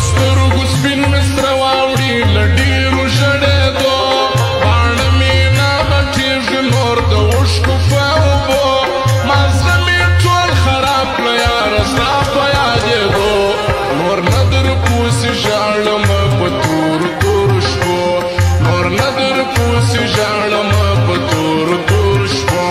سترګو سپین مصر واوړي له ډېرو ژړېدو باڼه مې نه غټېږي نور د اوښکو په اوبو مازغه مې ټول خراب کړه یاره ستا په یادېدو نور نه در پوسې ژاړمه په تورو تورو شپو نور نه در پوسې ژاړمه په تورو تورو شپو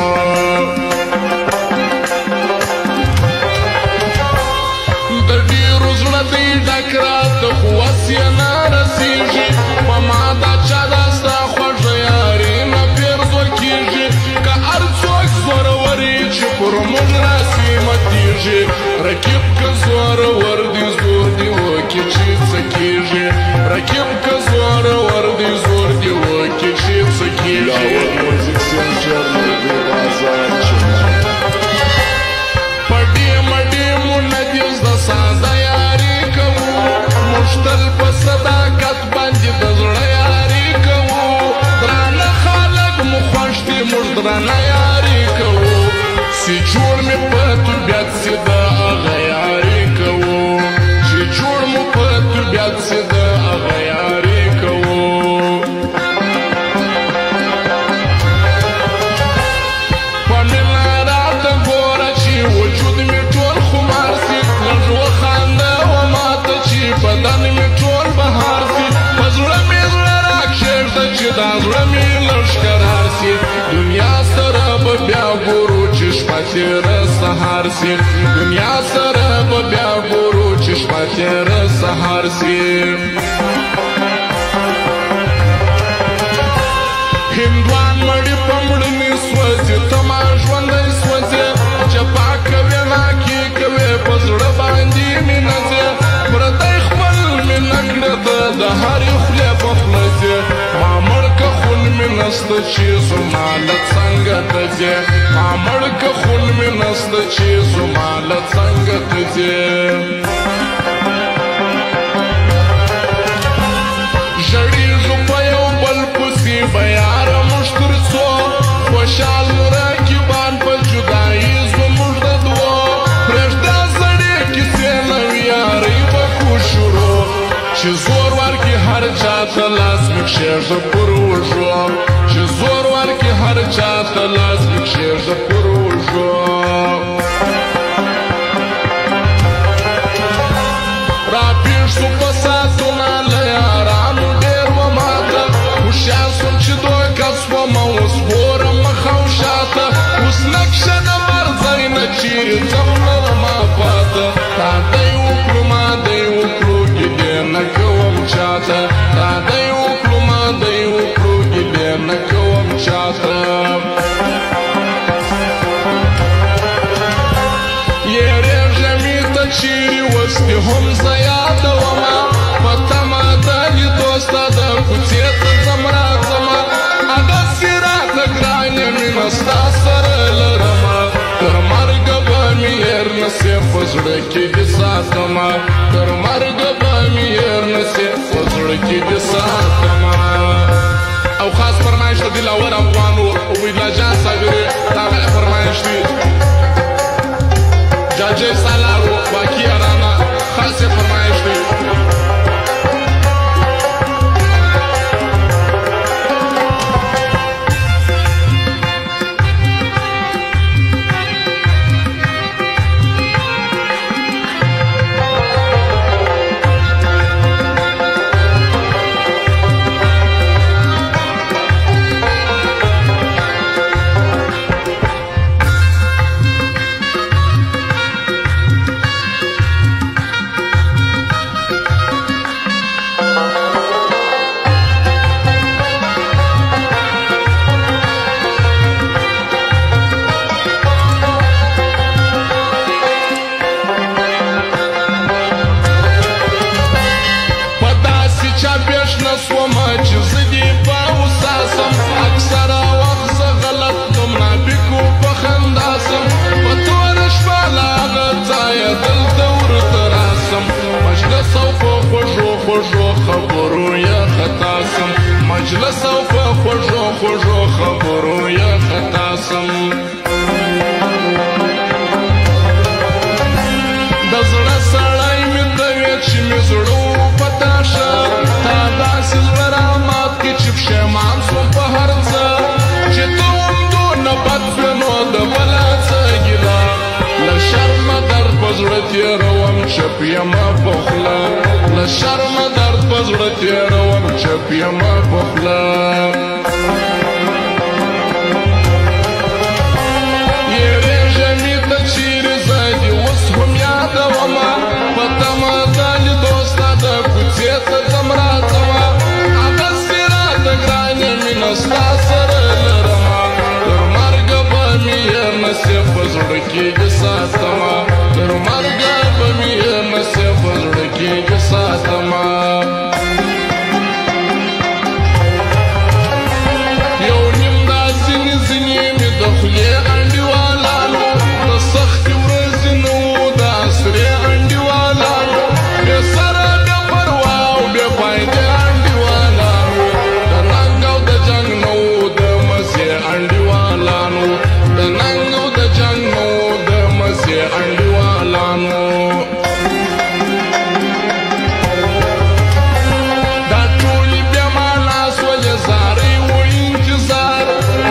د ډېرو زړه دی ډک راته خو وس یې نه رسېږي په ما دا چا دا ستا خوږه یاري نه پېرزو کېږي که هر څوک زورور یې چې پر موږ راسي متېږي رقیب که زورور دی زور دی وکړي چې څه کېږي رقیب که زورور دی زور دی وکړي چې څه کېږي په ډېمه ډېمونه دې زده ساده یاري کوو موږ تل په صداقت باندې د زړه یاري کوو درانه خلک مو خوښ دي موږ درانه یاري کوو چې جوړ مې په طبیعت سي د هغه یاري کوو چې جوړ مو په طبیعت سي د هغه یاري کوو په مینه راته ګوره چې وجود مې ټول خمار سي لږ وخانده وماته چې بدن مې ټول بهار سي په زړه مې زړه راکښېږده چې دا زړه مې لږ قرار سي دنیا سره به بیا ګورو چې شپه تېره سهار سي دنیا سره به بیا ګورو چې شپه تېره سهار سي هندوان مړي په مړني سوځي ته ما ژوندی سوځې جفا کوې ناکې کوې په زړه باندې مینه ځې پردی خپل مینه کړه ته د هرې خولې په خوله ځې ما مړ که خون مې نسته چې زما له څنګه ته ځې ما مړ که خون مې نسته چې زما له څنګه ته ځې ژړېږو په یو بل پسې به یاره موږ تر څو خوشحال رقیبان په جدایي زموږ د دوو پرېږده زړې کیسې نوې یارۍ به کو شروع چې زور ورکړي هر چا ته لاس مې کښېږده پر وږو چې زور ورکړي هر چا ته لاس مې کښېږده پر وږو راپېښ سو په ساعتونه له یارانو ډېر وماته هوښیار سوم چې دوکه سومه اوس ګورم مخ او شاته اوس نقشه د مرځی نه چیرې ځم لرمه پاته تادی وکړو مادی وکړو ګیلې نه کوم چاته تادی وکړو مادی وکړو ګیلې نه کوم چاته یېرېږه مې ته چیرې اوس دې هم زه یادومه په تمه د لیدو ستا د کوڅې ته ځم راځمه هغسې راته ګرانې مینه ستا سره لرمه تر مرګه به مې هېر نه سې په زړه کې دې ساتمه تر مرګه به مې هېر نه سې په زړه کې دې ساتمه او خاص فرمایش د دلاور افغانو عبیدالله جان صابري دغه فرمایش دی جاجي سالارو باقي ارانا خاصه فرمایش دی مجلس او په خوږو خوږو خبرو یا خطا سم د زړه سړی مې ته وې چې مې زړه تیروم چپ یما پخلا له شرمه درد په زړه تیروم چپ یما پخلا یېرېږه مې ته چیرې زه دې اوس هم یادومه په تمه د لیدو ستا د کوڅې ته ځم راځمه هغسې راته ګرانې مینه ستا سره لرمه تر مرګه به مې یې نصیب په زړه کېږي ساتمه تر مرګه به مې یې نصیب په زړه کېږي ساتمه یو نیم دا ځینې ځینې مې د خولې انډیوالانو د سختې ورځې نه وو د عصرې انډیوالانو بې سره بې پروا او بې فایدې انډیوالانو د ننګ او د جنګ نه وو د مزې انډیوالانو د ننګ او د جنګ نه وو د مزې انډیوالانو دا ټولې بې معنا سولې زارۍ و انتظار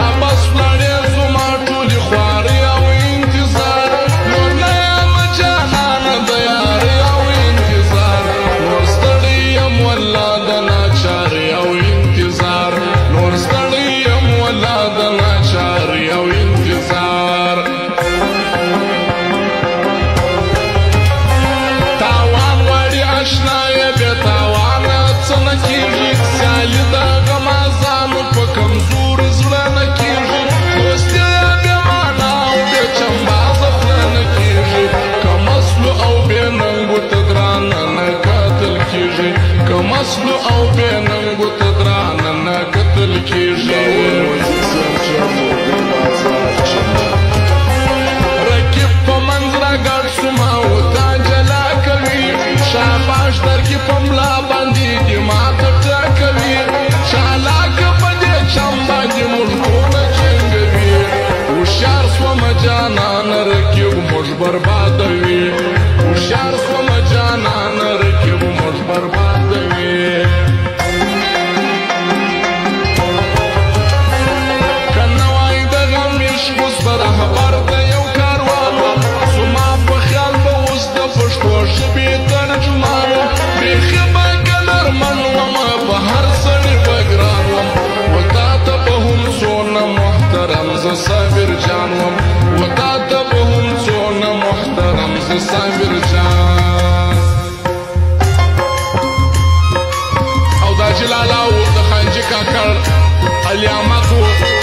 عبس ولاړې زما ټولې خوارۍ او انتظار نور نه یم جانانه د یارۍ او انتظار نور ستړی یم والله د ناچارۍ او انتظار نور ستړی یم والله د ناچارۍ او انتظار تاوان غواړي اشنایه بې تاوانه څه نه کېږي سیالي د غمازانو په کمزوري زړه نه کېږي دوستي یې بې معنا او بې چمبازه خوله نه کېږي کم اصلو او بې ننګو ته ګرانه نه کتل کېږي کم اصلو او بې ننګو ته ګرانه نه کتل کېږي رقیب په منځ راګډ شومه و تا جلا کوي شاباش درکې په ملا باندې دې ماته ټکوي چالاکه په دې چم باندې موږ ټوله جنګوي هوښیار شومه جانانه رقیب موږ بربادوي هوښیار شومه جانانه رقیب موږ بربادوي که نه وای د غم عشق اوس به رهبر د یو کاروان وم زما په خیال به اوس د پښتو ژبې ترجمان وم بیخي به قدرمن ومه په هر سړي به ګران وم و تا ته به هم څونه محترم زه صابر جان وم و تا ته به هم څونه محترم زه صابر جان او دا چې لالا و د خانجي کاکړ علیامت و